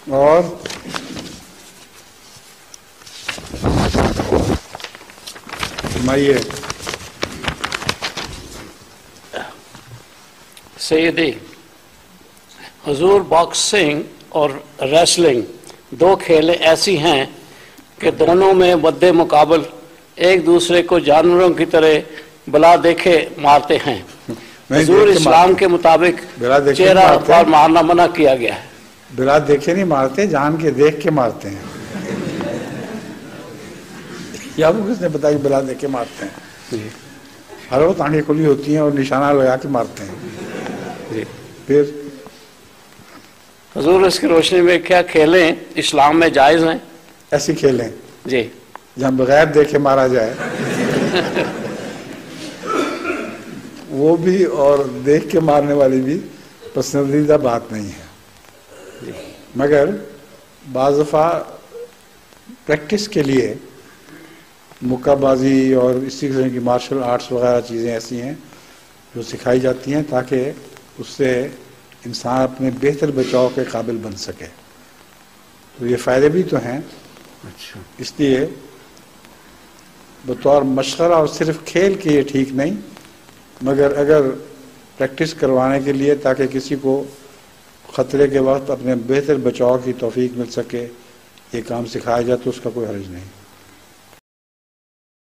और फरमाइए। सैयदी हुजूर, बॉक्सिंग और रेसलिंग दो खेलें ऐसी हैं कि दोनों में मद्दे मुकाबल एक दूसरे को जानवरों की तरह बिला देखे मारते हैं। हुजूर, इस्लाम के मुताबिक चेहरा पर मारना मना किया गया है। बिला देखे नहीं मारते, जान के देख के मारते हैं। या वो किसने बताया बिला देख के मारते हैं? हर वक्त आंखें खुली होती हैं और निशाना लगा के मारते हैं। फिर हुजूर, इसकी रोशनी में क्या खेलें इस्लाम में जायज़ हैं? ऐसी खेलें जी जहाँ बगैर देखे मारा जाए वो भी और देख के मारने वाली भी पसंदीदा बात नहीं है। मगर बाज़ दफ़ा प्रैक्टिस के लिए मुक्काबाजी और इसी तरह की मार्शल आर्ट्स वगैरह चीज़ें ऐसी हैं जो सिखाई जाती हैं ताकि उससे इंसान अपने बेहतर बचाव के काबिल बन सके। तो ये फ़ायदे भी तो हैं। अच्छा, इसलिए बतौर मशवरा और सिर्फ खेल के ये ठीक नहीं, मगर अगर प्रैक्टिस करवाने के लिए ताकि किसी को ख़तरे के वक्त अपने बेहतर बचाव की तौफीक मिल सके ये काम सिखाया जाए तो उसका कोई हर्ज नहीं।